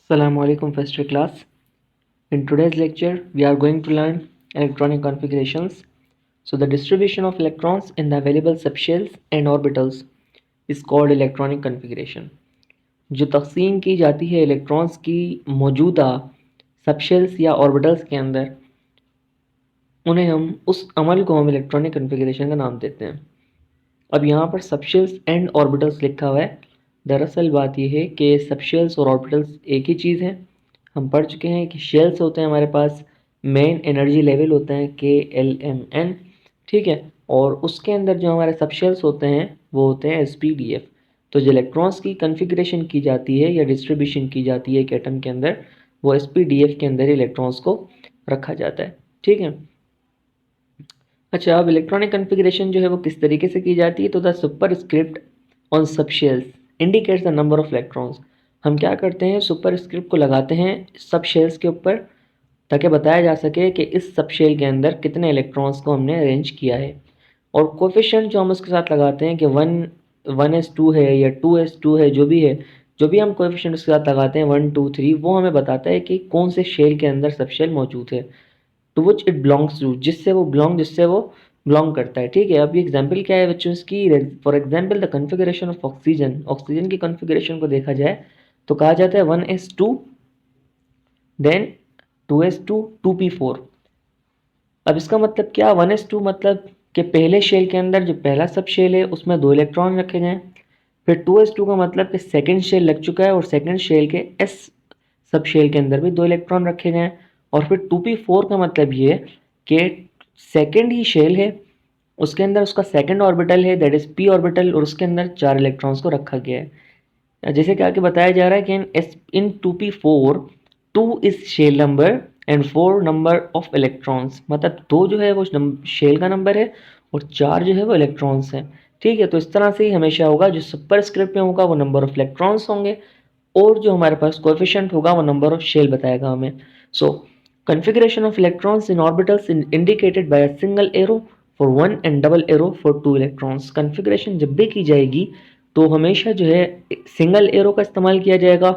Assalamu alaikum first year class. In today's lecture, we are going to learn electronic configurations. So the distribution of electrons in the available subshells and orbitals is called electronic configuration. जो तक़सीम की जाती है electrons की मौजूदा subshells या orbitals के अंदर, उन्हें हम उस अमल को हम इलेक्ट्रॉनिक कन्फिग्रेशन का नाम देते हैं। अब यहाँ पर सबशेल्स एंड ऑर्बिटल्स लिखा हुआ है। दरअसल बात यह है कि सबशेल्स और ऑर्बिटल्स एक ही चीज़ है। हम पढ़ चुके हैं कि शेल्स होते हैं हमारे पास, मेन एनर्जी लेवल होते हैं KLMN, ठीक है, और उसके अंदर जो हमारे सबशेल्स होते हैं वो होते हैं SPDF। तो जो इलेक्ट्रॉन्स की कन्फिग्रेशन की जाती है या डिस्ट्रीब्यूशन की जाती है एक एटम के अंदर, वो SPDF के अंदर इलेक्ट्रॉन्स को रखा जाता है, ठीक है। अच्छा, अब इलेक्ट्रॉनिक कन्फिग्रेशन जो है वो किस तरीके से की जाती है, तो the superscript on subshells indicates the number of electrons. हम क्या करते हैं, सुपरस्क्रिप्ट को लगाते हैं सबशेल्स के ऊपर ताकि बताया जा सके कि इस सबशेल के अंदर कितने इलेक्ट्रॉन्स को हमने अरेंज किया है। और कोफिशिएंट जो हम उसके साथ लगाते हैं कि 1s2 है या 2s2 है, जो भी हम कोफिशिएंट उसके साथ लगाते हैं 1 2 3, वो हमें बताता है कि कौन से शेल के अंदर सबशेल मौजूद है, to which it belongs to, जिससे वो बिलोंग करता है, ठीक है। अब ये एग्जांपल क्या है बच्चों इसकी, for example the configuration of oxygen की कॉन्फ़िगरेशन को देखा जाए तो कहा जाता है 1s2 देन 2s2 2p4। अब इसका मतलब क्या, 1s2 मतलब कि पहले शेल के अंदर जो पहला सब शेल है उसमें 2 इलेक्ट्रॉन रखे गए। फिर 2s2 का मतलब कि सेकेंड शेल लग चुका है और सेकेंड शेल के s सब शेल के अंदर भी 2 इलेक्ट्रॉन रखे गए। और फिर 2p4 का मतलब ये है कि सेकेंड ही शेल है, उसके अंदर उसका सेकेंड ऑर्बिटल है, दैट इज p ऑर्बिटल, और उसके अंदर 4 इलेक्ट्रॉन्स को रखा गया है। जैसे कि आगे बताया जा रहा है कि in 2p4 2 is shell number and 4 number of electrons, मतलब 2 जो है वो शेल का नंबर है और 4 जो है वो इलेक्ट्रॉन्स हैं, ठीक है। तो इस तरह से ही हमेशा होगा, जो सुपरस्क्रिप्ट में होगा वो नंबर ऑफ इलेक्ट्रॉन्स होंगे और जो हमारे पास कोएफिशिएंट होगा वो नंबर ऑफ शेल बताएगा हमें। सो configuration of electrons in orbitals indicated by a single arrow for one and double arrow for two electrons। configuration जब भी की जाएगी तो हमेशा जो है सिंगल एरो का इस्तेमाल किया जाएगा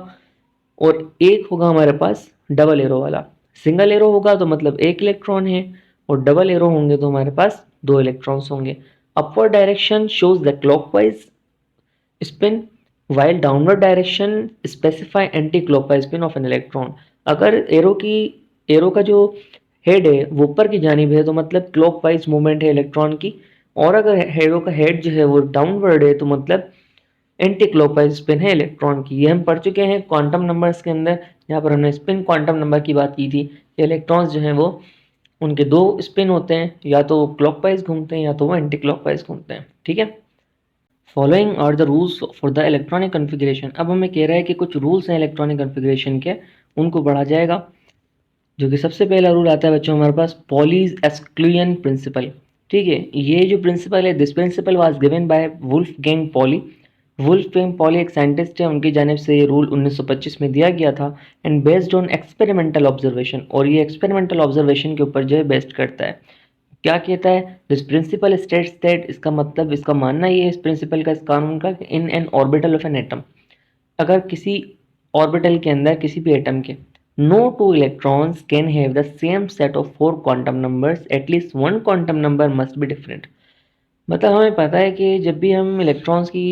और एक होगा हमारे पास डबल एरो वाला। सिंगल एरो होगा तो मतलब एक इलेक्ट्रॉन है और डबल एरो होंगे तो हमारे पास 2 इलेक्ट्रॉन्स होंगे। Upward direction shows the clockwise spin while downward direction specify anti clockwise spin off an electron. अगर एरो का जो हेड है वो ऊपर की जानिब है तो मतलब क्लॉकवाइज मूवमेंट है इलेक्ट्रॉन की, और अगर एरो का हेड जो है वो डाउनवर्ड है तो मतलब एंटी क्लॉकवाइज स्पिन है इलेक्ट्रॉन की। ये हम पढ़ चुके हैं क्वांटम नंबर्स के अंदर, यहाँ पर हमने स्पिन क्वांटम नंबर की बात की थी कि इलेक्ट्रॉन्स जो हैं वो उनके 2 स्पिन होते हैं, या तो क्लॉकवाइज घूमते हैं या तो वो एंटी क्लॉकवाइज घूमते हैं, ठीक है। Following are the rules for the electronic configuration. अब हमें कह रहा है कि कुछ रूल्स हैं इलेक्ट्रॉनिक कन्फिग्रेशन के, उनको पढ़ा जाएगा। जो कि सबसे पहला रूल आता है बच्चों हमारे पास पॉलीज एक्सक्लूजन प्रिंसिपल, ठीक है। ये जो प्रिंसिपल है, this principle was given by Wolfgang Pauli. Wolfgang Pauli एक साइंटिस्ट है, उनकी जानिब से ये रूल 1925 में दिया गया था and based on experimental observation, और ये एक्सपेरिमेंटल ऑब्जर्वेशन के ऊपर जो है बेस्ड करता है। क्या कहता है, दिस प्रिंसिपल स्टेट्स दैट, इसका मतलब इसका मानना ये है इस प्रिंसिपल का, इस कानून का, in an orbital of an atom, अगर किसी ऑर्बिटल के अंदर किसी भी एटम के no two electrons can have the same set of 4 quantum numbers, at least one quantum number must be different। मतलब हमें पता है कि जब भी हम इलेक्ट्रॉन्स की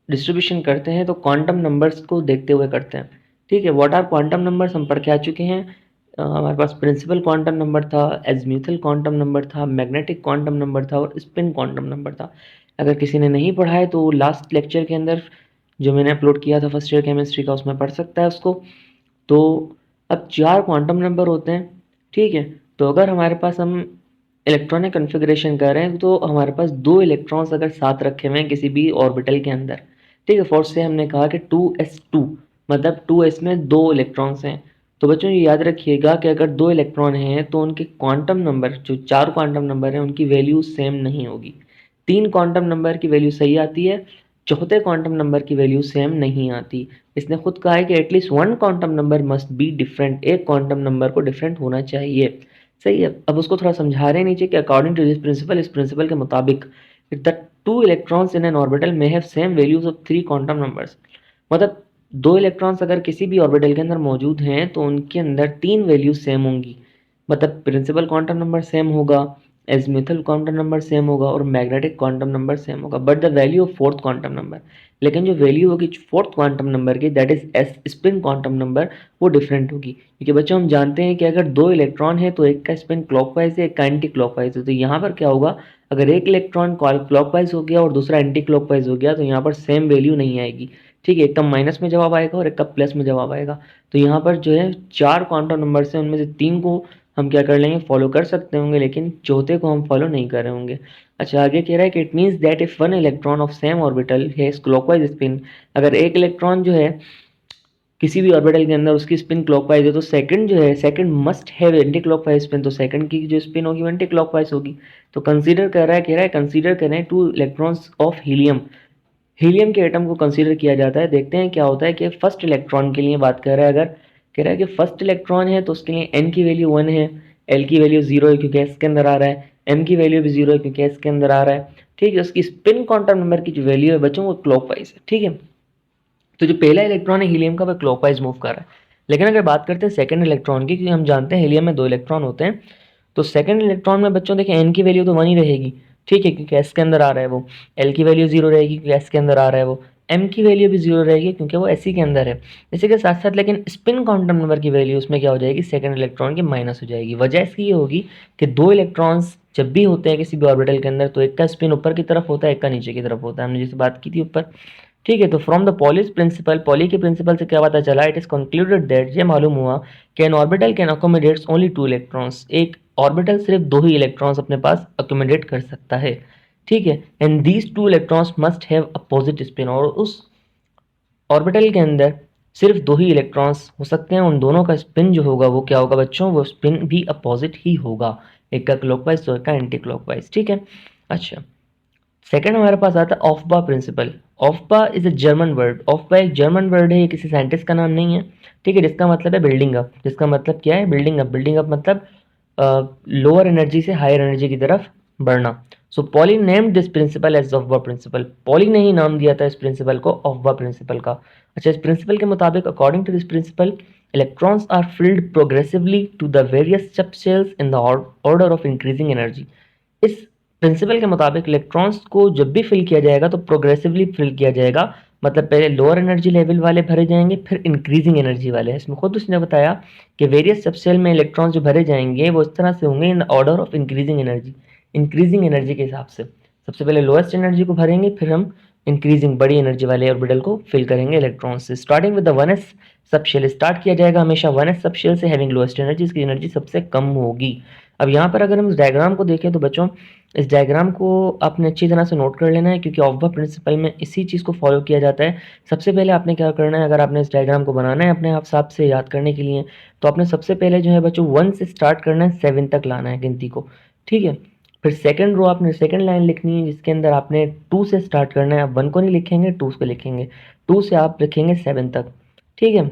डिस्ट्रीब्यूशन करते हैं तो क्वांटम नंबर्स को देखते हुए करते हैं, ठीक है। व्हाट आर क्वांटम नंबर्स हम पढ़ के आ चुके हैं। हमारे पास प्रिंसिपल क्वांटम नंबर था, एज़म्यूथल क्वांटम नंबर था, मैग्नेटिक क्वांटम नंबर था और स्पिन क्वांटम नंबर था। अगर किसी ने नहीं पढ़ा है तो लास्ट लेक्चर के अंदर जो मैंने अपलोड किया था फर्स्ट ईयर केमिस्ट्री का, उसमें पढ़ सकता है उसको। तो अब 4 क्वांटम नंबर होते हैं, ठीक है। तो अगर हमारे पास हम इलेक्ट्रॉनिक कन्फिग्रेशन कर रहे हैं तो हमारे पास 2 इलेक्ट्रॉन्स अगर साथ रखे हुए हैं किसी भी ऑर्बिटल के अंदर, ठीक है। फॉर से हमने कहा कि 2s2 मतलब 2s में 2 इलेक्ट्रॉन्स हैं। तो बच्चों ये याद रखिएगा कि अगर 2 इलेक्ट्रॉन हैं तो उनके क्वांटम नंबर, जो 4 क्वांटम नंबर हैं, उनकी वैल्यू सेम नहीं होगी। 3 क्वांटम नंबर की वैल्यू सही आती है, चौथे क्वांटम नंबर की वैल्यू सेम नहीं आती। इसने खुद कहा है कि at least one quantum number must be different, एक क्वांटम नंबर को डिफरेंट होना चाहिए, सही है। अब उसको थोड़ा समझा रहे नीचे कि अकॉर्डिंग टू दिस प्रिंसिपल, इस प्रिंसिपल के मुताबिक the 2 electrons in an orbital may have same values of 3 quantum numbers. मतलब दो इलेक्ट्रॉन्स अगर किसी भी ऑर्बिटल के अंदर मौजूद हैं तो उनके अंदर तीन वैल्यूज सेम होंगी, मतलब प्रिंसिपल क्वांटम नंबर सेम होगा, एजीमुथल क्वांटम नंबर सेम होगा और मैग्नेटिक क्वांटम नंबर सेम होगा, but the value of fourth quantum number, लेकिन जो वैल्यू होगी फोर्थ क्वांटम नंबर की, that is S spin quantum number, वो डिफरेंट होगी। क्योंकि बच्चों हम जानते हैं कि अगर दो इलेक्ट्रॉन है तो एक का स्पिन क्लॉकवाइज है, एक का एंटी क्लॉकवाइज है। तो यहाँ पर क्या होगा, अगर एक इलेक्ट्रॉन क्लॉकवाइज हो गया और दूसरा एंटी क्लॉकवाइज हो गया तो यहाँ पर सेम वैल्यू नहीं आएगी। ठीक है, एक का माइनस में जवाब आएगा और एक का प्लस में जवाब आएगा। तो यहाँ पर जो है चार क्वांटम नंबर से उनमें से तीन को हम क्या कर लेंगे, फॉलो कर सकते होंगे, लेकिन चौथे को हम फॉलो नहीं कर रहे होंगे। अच्छा, आगे कह रहा है कि it means that if one electron of same orbital has clockwise spin, अगर एक इलेक्ट्रॉन जो है किसी भी ऑर्बिटल के अंदर उसकी स्पिन क्लॉकवाइज है तो सेकंड जो है, second must have anti clockwise spin, तो सेकंड की जो स्पिन होगी वो एंटी क्लॉकवाइज होगी। तो कंसीडर कर रहा है, कह रहा है कंसीडर करें two electrons of helium, helium के एटम को कंसीडर किया जाता है। देखते हैं क्या होता है कि फर्स्ट इलेक्ट्रॉन के लिए बात कर रहा है, अगर कह रहा है कि फर्स्ट इलेक्ट्रॉन है तो उसके लिए एन की वैल्यू 1 है, एल की वैल्यू 0 है क्योंकि एस के अंदर आ रहा है, एम की वैल्यू भी 0 है क्योंकि एस के अंदर आ रहा है। ठीक है, उसकी स्पिन क्वांटम नंबर की जो वैल्यू है बच्चों वो क्लॉकवाइज है। ठीक है, तो जो पहला इलेक्ट्रॉन है हीलियम का, वह क्लॉकवाइज मूव कर रहा है। लेकिन अगर बात करते हैं सेकंड इलेक्ट्रॉन की, क्योंकि हम जानते हैं हीलियम में दो इलेक्ट्रॉन होते हैं, तो सेकंड इलेक्ट्रॉन में बच्चों देखिए एन की वैल्यू तो 1 ही रहेगी। ठीक है, क्योंकि एस के अंदर आ रहा है वो, एल की वैल्यू 0 रहेगी क्योंकि एस के अंदर आ रहा है वो, एम की वैल्यू भी 0 रहेगी क्योंकि वो एस के अंदर है। इसी के साथ साथ लेकिन स्पिन क्वांटम नंबर की वैल्यू उसमें क्या हो जाएगी, सेकंड इलेक्ट्रॉन की माइनस हो जाएगी। वजह इसकी ये होगी कि दो इलेक्ट्रॉन्स जब भी होते हैं किसी भी ऑर्बिटल के अंदर तो एक का स्पिन ऊपर की तरफ होता है, एक का नीचे की तरफ होता है, हमने जैसे बात की थी ऊपर। ठीक है, तो from the Pauli's principle, Pauli के प्रिंसिपल से क्या पता चला, इट इज कंक्लूडेड दैट, ये मालूम हुआ कि an orbital can accommodates only two electrons, एक ऑर्बिटल सिर्फ दो ही इलेक्ट्रॉन्स अपने पास अकोमोडेट कर सकता है। ठीक है, and these two electrons must have opposite spin, और उस ऑर्बिटल के अंदर सिर्फ दो ही इलेक्ट्रॉन्स हो सकते हैं, उन दोनों का स्पिन जो होगा वो क्या होगा बच्चों, वो स्पिन भी अपोजिट ही होगा, एक का क्लॉकवाइज तो एक का एंटी क्लॉकवाइज। ठीक है, अच्छा सेकंड हमारे पास आता है Aufbau principle. Aufbau is a German word, Aufbau एक जर्मन वर्ड है, ये किसी साइंटिस्ट का नाम नहीं है। ठीक है, जिसका मतलब है बिल्डिंग अप, जिसका मतलब क्या है, बिल्डिंग अप, बिल्डिंग अप मतलब लोअर एनर्जी से हायर एनर्जी की तरफ बढ़ना। So Pauli named this principle as Aufbau principle, Pauli ने ही नाम दिया था इस प्रिंसिपल को ऑफबा प्रिंसिपल का। अच्छा, इस प्रिंसिपल के मुताबिक, according to this principle, electrons are filled progressively to the various subshells in the order of increasing energy. इस प्रिंसिपल के मुताबिक इलेक्ट्रॉन्स को जब भी फिल किया जाएगा तो प्रोग्रेसिवली फिल किया जाएगा, मतलब पहले लोअर एनर्जी लेवल वाले भरे जाएंगे फिर इंक्रीजिंग एनर्जी वाले। इसमें खुद उसने बताया कि वेरियस सबसेल में इलेक्ट्रॉन्स जो भरे जाएंगे वो इस तरह से होंगे इन the order of increasing energy, increasing energy के हिसाब से। सबसे पहले लोएस्ट एनर्जी को भरेंगे फिर हम इंक्रीजिंग बड़ी एनर्जी वाले ऑर्बिटल को फिल करेंगे इलेक्ट्रॉन से। Starting with the 1s subshell, start किया जाएगा हमेशा 1s सबशेल से, हैविंग लोएस्ट एनर्जी, इसकी एनर्जी सबसे कम होगी। अब यहाँ पर अगर हम इस डायग्राम को देखें तो बच्चों इस डायग्राम को आपने अच्छी तरह से नोट कर लेना है, क्योंकि ऑफबा प्रिंसिपल में इसी चीज़ को फॉलो किया जाता है। सबसे पहले आपने क्या करना है, अगर आपने इस डायग्राम को बनाना है अपने आप हिसाब से याद करने के लिए, तो आपने सबसे पहले जो है बच्चों 1 से स्टार्ट करना है, 7 तक लाना है गिनती को। ठीक है, फिर सेकंड रो आपने सेकंड लाइन लिखनी है जिसके अंदर आपने 2 से स्टार्ट करना है, आप 1 को नहीं लिखेंगे 2 को लिखेंगे, 2 से आप लिखेंगे 7 तक। ठीक है,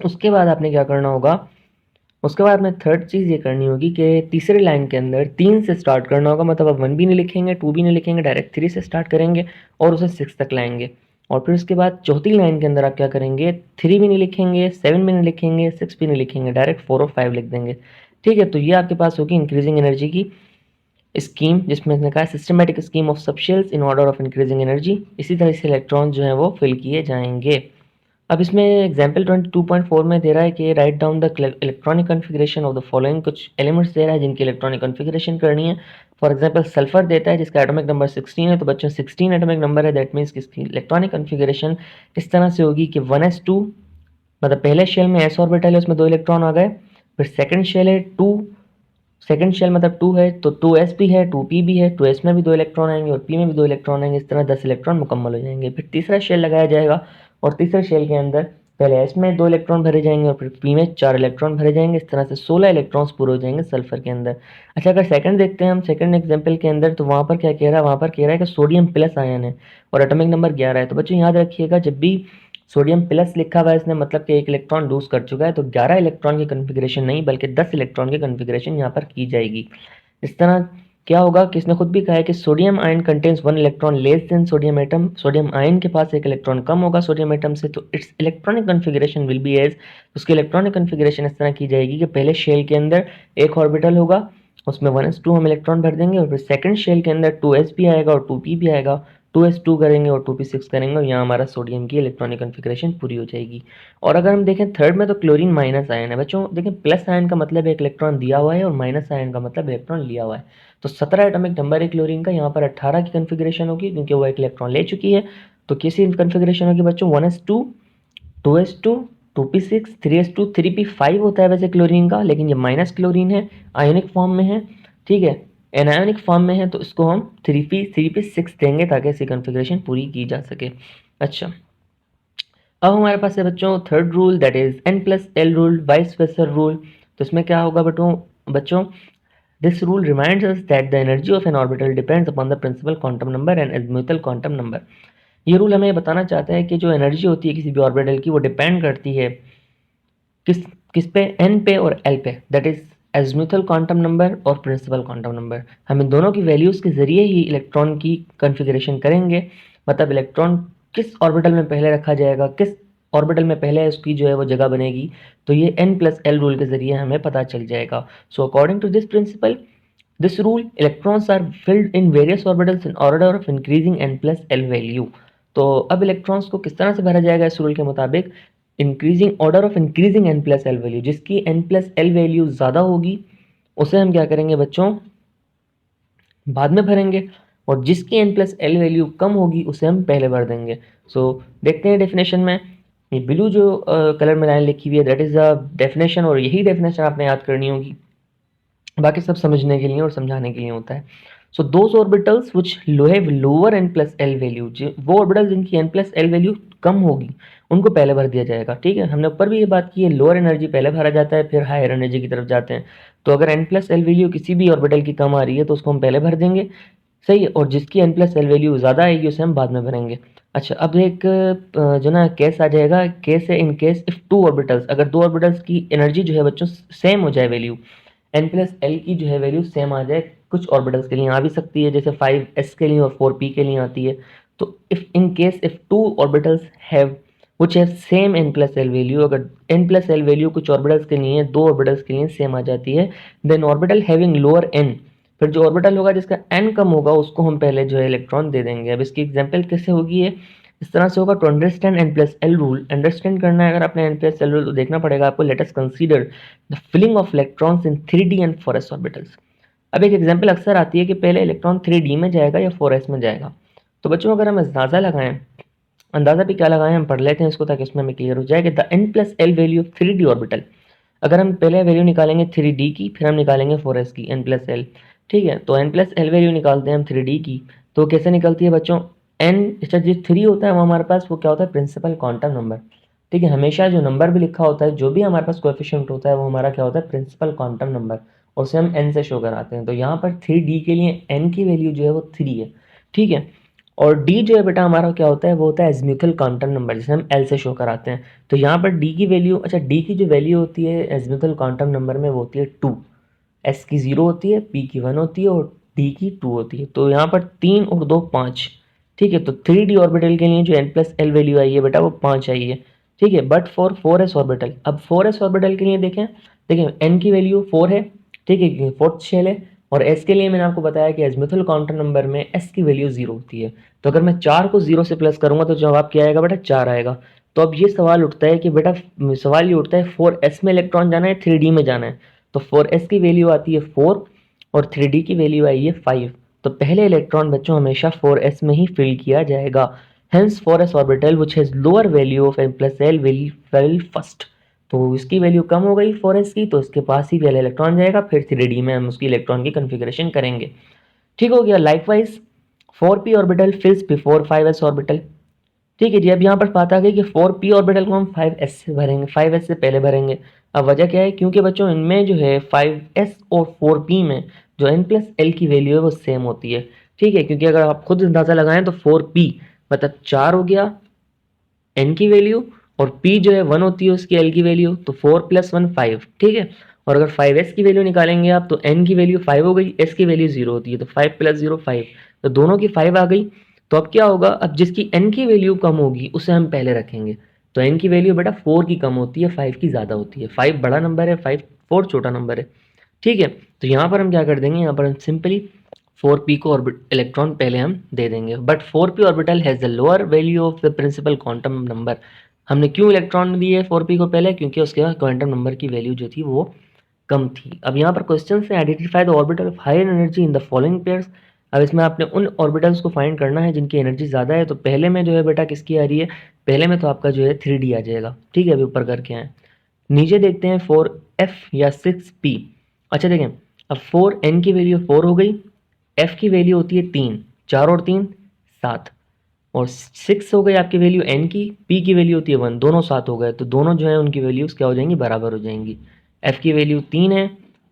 उसके बाद आपने क्या करना होगा, उसके बाद में थर्ड चीज़ ये करनी होगी कि तीसरे लाइन के अंदर 3 से स्टार्ट करना होगा, मतलब अब 1 भी नहीं लिखेंगे 2 भी नहीं लिखेंगे, डायरेक्ट 3 से स्टार्ट करेंगे और उसे 6 तक लाएंगे। और फिर उसके बाद चौथी लाइन के अंदर आप क्या करेंगे, 3 भी नहीं लिखेंगे 7 भी नहीं लिखेंगे 6 भी नहीं लिखेंगे, डायरेक्ट 4 और 5 लिख देंगे। ठीक है, तो ये आपके पास होगी इंक्रीजिंग एनर्जी की स्कीम, जिसमें इसने कहा systematic scheme of subshells in order of increasing energy. इसी तरह से इलेक्ट्रॉन जो है वो फिल किए जाएंगे। अब इसमें एग्जाम्पल 22.4 में दे रहा है कि write down the electronic configuration of the following, कुछ एलिमेंट्स दे रहा है जिनकी इलेक्ट्रॉनिक कन्फिग्रेशन करनी है। फॉर एग्जाम्पल सल्फर देता है जिसका एटॉमिक नंबर 16 है, तो बच्चों 16 एटॉमिक नंबर है, दैट मीन्स कि इसकी इलेक्ट्रॉनिक कन्फिग्रेशन इस तरह से होगी कि 1s2, मतलब पहले शेल में s ऑर्बिटल है उसमें 2 इलेक्ट्रॉन आ गए, फिर सेकंड शेल है 2, सेकंड शेल मतलब 2 है तो 2s भी है 2p भी है, 2s में भी 2 इलेक्ट्रॉन आएंगे और p में भी 2 इलेक्ट्रॉन आएंगे, इस तरह 10 इलेक्ट्रॉन मुकम्मल हो जाएंगे। फिर तीसरा शेल लगाया जाएगा और तीसरे शेल के अंदर पहले s में 2 इलेक्ट्रॉन भरे जाएंगे और फिर p में 4 इलेक्ट्रॉन भरे जाएंगे, इस तरह से 16 इलेक्ट्रॉन्स पूरे हो जाएंगे सल्फर के अंदर। अच्छा, अगर सेकंड देखते हैं हम सेकंड एग्जाम्पल के अंदर, तो वहाँ पर क्या कह रहा है, वहाँ पर कह रहा है कि सोडियम प्लस आयन है और एटॉमिक नंबर 11 है। तो बच्चों याद रखिएगा जब भी सोडियम प्लस लिखा हुआ है इसने मतलब कि एक इलेक्ट्रॉन लूज कर चुका है, तो 11 इलेक्ट्रॉन की कन्फिग्रेशन नहीं बल्कि 10 इलेक्ट्रॉन की कन्फिग्रेशन यहाँ पर की जाएगी। इस तरह क्या होगा कि इसने खुद भी कहा है कि sodium ion contains 1 electron less than sodium atom, sodium ion के पास एक इलेक्ट्रॉन कम होगा सोडियम एटम से, तो its electronic configuration will be as, उसकी इलेक्ट्रॉनिक कन्फिग्रेशन इस तरह की जाएगी कि पहले शेल के अंदर एक ऑर्बिटल होगा, उसमें 1s2 हम इलेक्ट्रॉन भर देंगे, और फिर सेकंड शेल के अंदर 2s भी आएगा और 2p भी आएगा, 2s2 करेंगे और 2p6 करेंगे, और यहाँ हमारा सोडियम की इलेक्ट्रॉनिक कन्फिग्रेशन पूरी हो जाएगी। और अगर हम देखें थर्ड में, तो क्लोरीन माइनस आयन है बच्चों। देखें प्लस आयन का मतलब एक इलेक्ट्रॉन दिया हुआ है और माइनस आयन का मतलब इलेक्ट्रॉन लिया हुआ है। तो 17 एटॉमिक नंबर है क्लोरीन का, यहाँ पर 18 की कन्फिग्रेशन होगी क्योंकि वो एक इलेक्ट्रॉन ले चुकी है। तो किसी कन्फिग्रेशन होगी बच्चों 1s2, 2s2, 2p6, 3s2, 3p5 होता है वैसे क्लोरीन का, लेकिन ये माइनस क्लोरीन है, आयोनिक फॉर्म में है, ठीक है, एनायोनिक फॉर्म में है, तो इसको हम 3p6 देंगे ताकि इसकी कन्फिग्रेशन पूरी की जा सके। अच्छा, अब हमारे पास है बच्चों third rule, that is n+l rule, vice versa rule. तो इसमें क्या होगा बच्चों this rule reminds us that the energy of an orbital depends upon the principal quantum number and azimuthal quantum number. ये रूल हमें बताना चाहता है कि जो एनर्जी होती है किसी भी ऑर्बिटल की, वो डिपेंड करती है किस किस पे, एन पे और एल पे, दैट इज एज़ीमुथल क्वांटम नंबर और प्रिंसिपल क्वांटम नंबर। हम इन दोनों की वैल्यूज़ के जरिए ही इलेक्ट्रॉन की कन्फिग्रेशन करेंगे, मतलब इलेक्ट्रॉन किस ऑर्बिटल में पहले रखा जाएगा, किस ऑर्बिटल में पहले उसकी जो है वो जगह बनेगी, तो ये n+l रूल के जरिए हमें पता चल जाएगा। So according to this principle, this rule, electrons are filled in various orbitals in order of increasing n+l value. तो अब इलेक्ट्रॉन्स को किस तरह से भरा जाएगा इस रूल के मुताबिक, increasing order of increasing n+l value, जिसकी n+l वैल्यू ज़्यादा होगी उसे हम क्या करेंगे बच्चों, बाद में भरेंगे, और जिसकी n+l वैल्यू कम होगी उसे हम पहले भर देंगे। सो देखते हैं डेफिनेशन में, ये ब्लू जो कलर में लाइन लिखी हुई है दैट इज़ द डेफिनेशन, और यही डेफिनेशन आपने याद करनी होगी, बाकी सब समझने के लिए और समझाने के लिए होता है। So those orbitals which have lower n+l value, वो ऑर्बिटल जिनकी n+l वैल्यू कम होगी उनको पहले भर दिया जाएगा, ठीक है। हमने ऊपर भी ये बात की है, लोअर एनर्जी पहले भरा जाता है फिर हायर एनर्जी की तरफ जाते हैं। तो अगर n+l वैल्यू किसी भी ऑर्बिटल की कम आ रही है तो उसको हम पहले भर देंगे, सही है, और जिसकी n+l वैल्यू ज़्यादा आएगी उसे हम बाद में भरेंगे। अच्छा, अब एक जो ना केस आ जाएगा, केस है in case if two orbitals, अगर दो ऑर्बिटल्स की एनर्जी जो है बच्चों सेम हो जाए, वैल्यू n+l की जो है वैल्यू सेम आ जाए, कुछ ऑर्बिटल्स के लिए आ भी सकती है, जैसे 5s के लिए और 4p के लिए आती है। तो if in case if two orbitals have which have same n+l value, अगर n+l वैल्यू कुछ ऑर्बिटल्स के लिए, दो ऑर्बिटल्स के लिए सेम आ जाती है, then orbital having lower n, फिर जो ऑर्बिटल होगा जिसका n कम होगा उसको हम पहले जो है इलेक्ट्रॉन दे देंगे। अब इसकी एग्जांपल कैसे होगी ये, इस तरह से होगा, to understand n+l rule, understand करना है अगर आपने n+l रूल तो देखना पड़ेगा आपको, let us consider the filling of electrons in 3d and 4s orbitals. अब एक एग्जांपल अक्सर आती है कि पहले इलेक्ट्रॉन 3d में जाएगा या 4s में जाएगा। तो बच्चों अगर हम अंदाज़ा लगाएं, अंदाज़ा भी क्या लगाएं, हम पढ़ लेते हैं इसको ताकि इसमें हमें क्लियर हो जाए कि the n+l value of 3d orbital, अगर हम पहले वैल्यू निकालेंगे 3d की, फिर हम निकालेंगे 4s की, n+l, ठीक है। तो n+l वैल्यू निकालते हैं हम 3d की, तो कैसे निकलती है बच्चों, n, इसका जो 3 होता है वो हमारे पास वो क्या होता है, प्रिंसिपल क्वांटम नंबर, ठीक है। हमेशा जो नंबर भी लिखा होता है, जो भी हमारे पास कोएफिशिएंट होता है वो हमारा क्या होता है, प्रिंसिपल क्वांटम नंबर, और उसे हम n से शो कराते हैं। तो यहाँ पर 3d के लिए n की वैल्यू जो है वो 3 है, ठीक है। और d जो है बेटा हमारा क्या होता है, वो होता है एज़ीमुथल क्वांटम नंबर, जिसे हम l से शो कराते हैं। तो यहाँ पर d की वैल्यू, अच्छा d की जो वैल्यू होती है एज़ीमुथल क्वांटम नंबर में वो होती है 2, s की 0 होती है, p की 1 होती है और d की 2 होती है। तो यहाँ पर 3 और 2 5, ठीक है। तो 3d ऑर्बिटल के लिए जो n+l वैल्यू आई है बेटा वो 5 आई है, ठीक है। बट फॉर 4s ऑर्बिटल, अब 4s ऑर्बिटल के लिए देखें, देखिए n की वैल्यू 4 है, ठीक है, फोर्थ शेल है, और s के लिए मैंने आपको बताया कि एज़ीमुथल क्वांटम नंबर में s की वैल्यू 0 होती है। तो अगर मैं 4 को 0 से प्लस करूंगा तो जवाब क्या आएगा बेटा, 4 आएगा। तो अब ये सवाल उठता है कि बेटा, सवाल ये उठता है 4s में इलेक्ट्रॉन जाना है 3d में जाना है, तो 4s की वैल्यू आती है 4 और 3d की वैल्यू आई है 5। तो पहले इलेक्ट्रॉन बच्चों हमेशा 4s में ही फिल किया जाएगा, hence 4s orbital which has lower value of n+l will fill first. तो इसकी वैल्यू कम हो गई 4s की, तो इसके पास ही पहले इलेक्ट्रॉन जाएगा, फिर 3d में हम उसकी इलेक्ट्रॉन की कन्फिग्रेशन करेंगे, ठीक हो गया। Likewise 4p orbital fills before 5s orbital, ठीक है जी। अब यहाँ पर बात आ गई कि 4p ऑर्बिटल को हम 5s से भरेंगे, 5s से पहले भरेंगे। अब वजह क्या है, क्योंकि बच्चों इनमें जो है 5s और 4p में जो n+l की वैल्यू है वो सेम होती है, ठीक है। क्योंकि अगर आप खुद अंदाज़ा लगाएं तो 4p मतलब 4 हो गया n की वैल्यू, और p जो है 1 होती है उसकी l की वैल्यू, तो 4 + 1 5, ठीक है। और अगर 5s की वैल्यू निकालेंगे आप तो n की वैल्यू 5 हो गई, s की वैल्यू 0 होती है, तो 5 + 0 5, तो दोनों की 5 आ गई। तो अब क्या होगा, अब जिसकी n की वैल्यू कम होगी उसे हम पहले रखेंगे। तो n की वैल्यू बेटा 4 की कम होती है, 5 की ज़्यादा होती है। 5 बड़ा नंबर है, 4 छोटा नंबर है। ठीक है, तो यहाँ पर हम क्या कर देंगे, यहाँ पर हम सिंपली 4p को इलेक्ट्रॉन पहले हम दे देंगे। But 4p orbital has the lower value of the principal quantum number. हमने क्यों इलेक्ट्रॉन दिए 4p को पहले, क्योंकि उसके बाद क्वांटम नंबर की वैल्यू जो थी वो कम थी। अब यहाँ पर क्वेश्चन से identify the orbital of higher energy in the following pairs. अब इसमें आपने उन ऑर्बिटल्स को फाइंड करना है जिनकी एनर्जी ज़्यादा है। तो पहले में जो है बेटा किसकी आ रही है, पहले में तो आपका जो है 3d आ जाएगा। ठीक है, अभी ऊपर करके आए, नीचे देखते हैं 4f या 6p। अच्छा देखें, अब 4n की वैल्यू 4 हो गई, f की वैल्यू होती है 3, 4 और 3 7, और 6 हो गई आपकी वैल्यू n की, p की वैल्यू होती है 1, दोनों 7 हो गए। तो दोनों जो है उनकी वैल्यूज़ क्या हो जाएंगी, बराबर हो जाएंगी। f की वैल्यू 3 है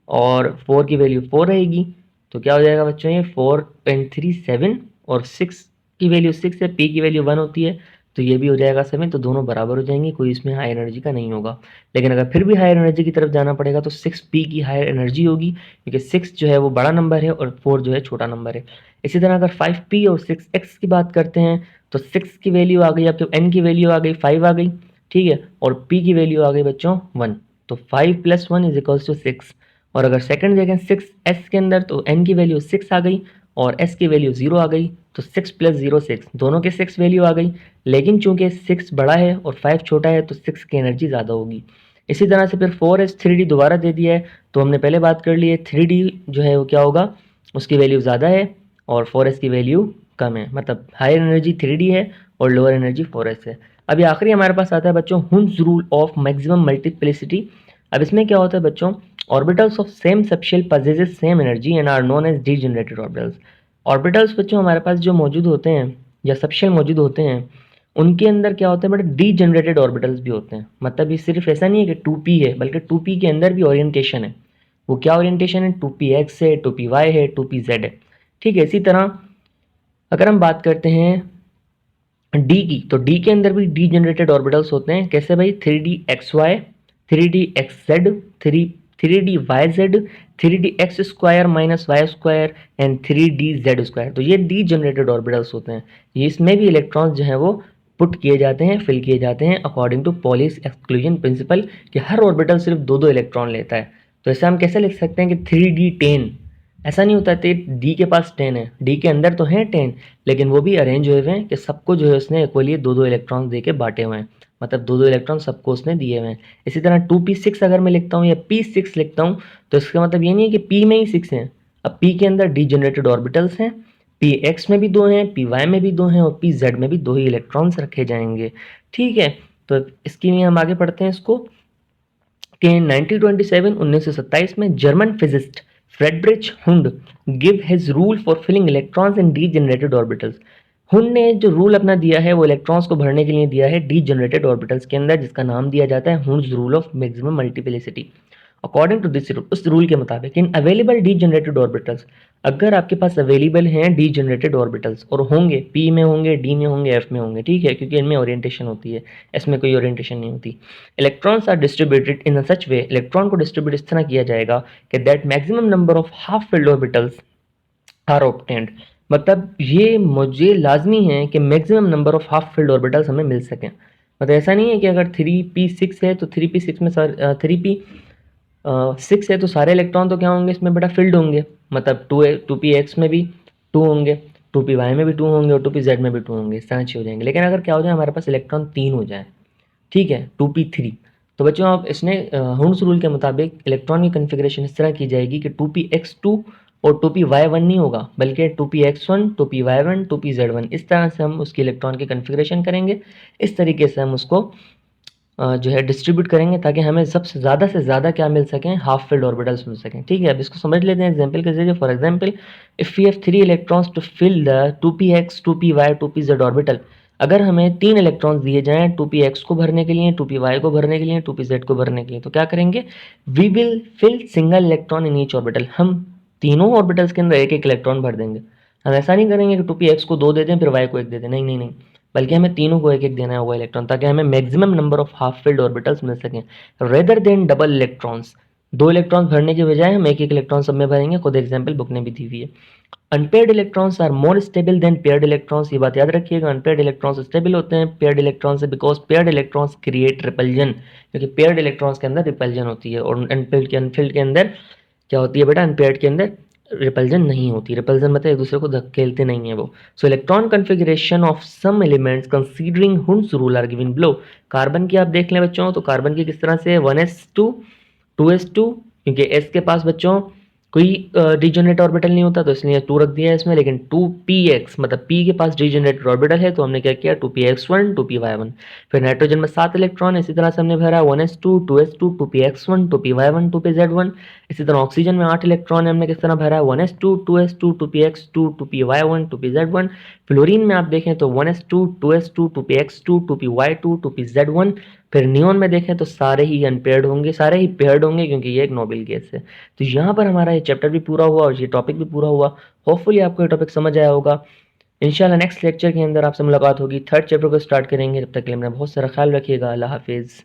और 4 की वैल्यू 4 रहेगी, तो क्या हो जाएगा बच्चों, ये 4 एंड 3 7, और 6 की वैल्यू 6 है, p की वैल्यू 1 होती है, तो ये भी हो जाएगा 7। तो दोनों बराबर हो जाएंगे, कोई इसमें हाई एनर्जी का नहीं होगा। लेकिन अगर फिर भी हायर एनर्जी की तरफ जाना पड़ेगा तो 6p की हायर एनर्जी होगी, क्योंकि 6 जो है वो बड़ा नंबर है और 4 जो है छोटा नंबर है। इसी तरह अगर 5p और 6x की बात करते हैं तो 6 की वैल्यू आ गई आपके, n की वैल्यू आ गई 5 आ गई, ठीक है, और p की वैल्यू आ गई बच्चों 1। तो 5 + 1 = 6। और अगर सेकंड देखें 6s के अंदर तो n की वैल्यू 6 आ गई और s की वैल्यू 0 आ गई, तो 6 + 0 6, दोनों के 6 वैल्यू आ गई। लेकिन चूंकि 6 बड़ा है और 5 छोटा है तो 6 की एनर्जी ज़्यादा होगी। इसी तरह से फिर 4s 3d दोबारा दे दिया है, तो हमने पहले बात कर ली है 3d जो है वो क्या होगा, उसकी वैल्यू ज़्यादा है और 4s की वैल्यू कम है, मतलब हायर एनर्जी 3d है और लोअर एनर्जी 4s है। अभी आखिरी हमारे पास आता है बच्चों Hund's rule of maximum multiplicity. अब इसमें क्या होता है बच्चों, orbitals of same subshell possesses same energy and are known as degenerated orbitals. Orbitals बच्चों हमारे पास जो मौजूद होते हैं या सबशेल मौजूद होते हैं, उनके अंदर क्या होता है बट डीजनरेटेड ऑर्बिटल्स भी होते हैं। मतलब ये सिर्फ ऐसा नहीं है कि 2p है, बल्कि 2p के अंदर भी ओरिएंटेशन है। वो क्या ओरिएंटेशन है, 2px है, 2py है, 2pz है। ठीक है, इसी तरह अगर हम बात करते हैं डी की, तो डी के अंदर भी डी जनरेटेड ऑर्बिटल्स होते हैं। कैसे भाई, 3d xy, 3d xz, 3d x² - y² and 3dz²। तो ये डी जनरेटेड ऑर्बिटल्स होते हैं। ये इसमें भी इलेक्ट्रॉन्स जो हैं वो पुट किए जाते हैं, फिल किए जाते हैं according to Pauli's exclusion principle, कि हर ऑर्बिटल सिर्फ 2 इलेक्ट्रॉन लेता है। तो ऐसे हम कैसे लिख सकते हैं कि 3d10, ऐसा नहीं होता थे डी के पास 10 है, डी के अंदर तो है 10, लेकिन वो भी अरेंज हुए हुए हैं कि सबको जो है उसने इक्वली 2 इलेक्ट्रॉन दे के बांटे हुए हैं, मतलब 2 इलेक्ट्रॉन सबको उसने दिए हुए हैं। इसी तरह 2p6 अगर मैं लिखता हूँ या p6 लिखता हूँ, तो इसका मतलब ये नहीं है कि p में ही 6 हैं। अब p के अंदर डी जनरेटेड ऑर्बिटल्स हैं, px में भी 2 हैं, py में भी 2 हैं और pz में भी 2 ही इलेक्ट्रॉन्स रखे जाएंगे। ठीक है, तो इसके लिए हम आगे पढ़ते हैं इसको कि 1927 में German physicist Friedrich Hund give his rule for filling electrons in degenerated orbitals. Hund ने जो रूल अपना दिया है वो इलेक्ट्रॉन्स को भरने के लिए दिया है डीजनरेटेड ऑर्बिटल्स के अंदर, जिसका नाम दिया जाता है Hund's rule of maximum multiplicity. According to this rule, उस रूल के मुताबिक इन अवेलेबल डीजनरेटेड ऑर्बिटल्स, अगर आपके पास अवेलेबल हैं डीजनरेटेड ऑर्बिटल्स और होंगे p में होंगे, d में होंगे, f में होंगे, ठीक है, क्योंकि इनमें ओरिएंटेशन होती है, इसमें कोई ओरिएंटेशन नहीं होती। Electrons are distributed in such way, electron को डिस्ट्रीब्यूट इस तरह किया जाएगा कि that maximum number of half filled orbitals are obtained. मतलब ये मुझे लाजमी है कि maximum number of half filled orbitals हमें मिल सकें। मतलब ऐसा नहीं है कि अगर 3p6 है तो 3p6 में 3p6 है तो सारे इलेक्ट्रॉन तो क्या होंगे इसमें बेटा, फिल्ड होंगे। मतलब 2px में भी 2 होंगे, 2py में भी 2 होंगे और 2pz में भी 2 होंगे, इस तरह हो जाएंगे। लेकिन अगर क्या हो जाए हमारे पास इलेक्ट्रॉन 3 हो जाए, ठीक है, 2p3, तो बच्चों आप इसने हुंड्स रूल के मुताबिक इलेक्ट्रॉन की कन्फिग्रेशन इस तरह की जाएगी कि 2px2 और 2py1 नहीं होगा, बल्कि 2px1, 2py1, 2pz1, इस तरह से हम उसकी इलेक्ट्रॉन की कन्फिग्रेशन करेंगे। इस तरीके से हम उसको जो है डिस्ट्रीब्यूट करेंगे ताकि हमें सबसे ज़्यादा से ज़्यादा क्या मिल सकें, हाफ फिल्ड ऑर्बिटल्स मिल सकें। ठीक है, अब इसको समझ लेते हैं एग्जांपल के जरिए। For example, if we have 3 electrons to fill the 2px, 2py, 2pz orbital, अगर हमें 3 इलेक्ट्रॉन्स दिए जाएं 2px को भरने के लिए, 2py को भरने के लिए, 2pz को भरने के लिए, तो क्या करेंगे, we will fill single electron in each orbital. हम तीनों ऑर्बिटल्स के अंदर एक एक इलेक्ट्रॉन भर देंगे। हम ऐसा नहीं करेंगे कि 2px को 2 दे दें फिर y को 1 दे दें, नहीं नहीं नहीं, बल्कि हमें तीनों को एक एक देना होगा इलेक्ट्रॉन, ताकि हमें maximum number of half filled orbitals मिल सकें rather than double electrons. 2 electron भरने के बजाय हम एक इलेक्ट्रॉन सब में भरेंगे। खुद एग्जाम्पल बुक ने भी दी हुई है। Unpaired electrons are more stable than paired electrons. ये बात याद रखिएगा, अनपेयर्ड इलेक्ट्रॉन्स स्टेबल होते हैं पेयर्ड इलेक्ट्रॉन से, because paired electrons create repulsion, क्योंकि पेयर्ड इलेक्ट्रॉन्स के अंदर रिपल्जन होती है और अनफिल्ड के अंदर क्या होती है बेटा, अनपेयर्ड के अंदर रिपल्जन नहीं होती। रिपल्जन मतलब एक दूसरे को धकेलते नहीं है वो। So electron configuration of some elements considering Hund's rule are given below. Carbon की आप देख लें बच्चों, तो कार्बन की किस तरह से 1s2 2s2, क्योंकि s के पास बच्चों कोई डिजनरेट ऑर्बिटल नहीं होता तो इसलिए 2 रख दिया है इसमें, लेकिन 2px मतलब p के पास डिजनरेट ऑर्बिटल है तो हमने क्या किया 2px1 2py1। फिर नाइट्रोजन में 7 इलेक्ट्रॉन, इसी तरह से हमने भरा 1s2 2s2 2px1 2py1 2pz1। इसी तरह ऑक्सीजन में 8 इलेक्ट्रॉन है, हमने किस तरह भरा 1s2 2s2 2px2 2py1 2pz1। Fluorine में आप देखें तो 1s2 2s2 2px2 2py2 2pz1। फिर नियोन में देखें तो सारे ही अनपेयर्ड होंगे, सारे ही पेयर्ड होंगे क्योंकि ये एक नोबेल गैस है। तो यहाँ पर हमारा ये चैप्टर भी पूरा हुआ और ये टॉपिक भी पूरा हुआ। होपफुली आपको ये टॉपिक समझ आया होगा। इंशाल्लाह नेक्स्ट लेक्चर के अंदर आपसे मुलाकात होगी, थर्ड चैप्टर को स्टार्ट करेंगे। तब तक के लिए मेरा बहुत सारा ख्याल रखिएगा। अल्लाह हाफिज़।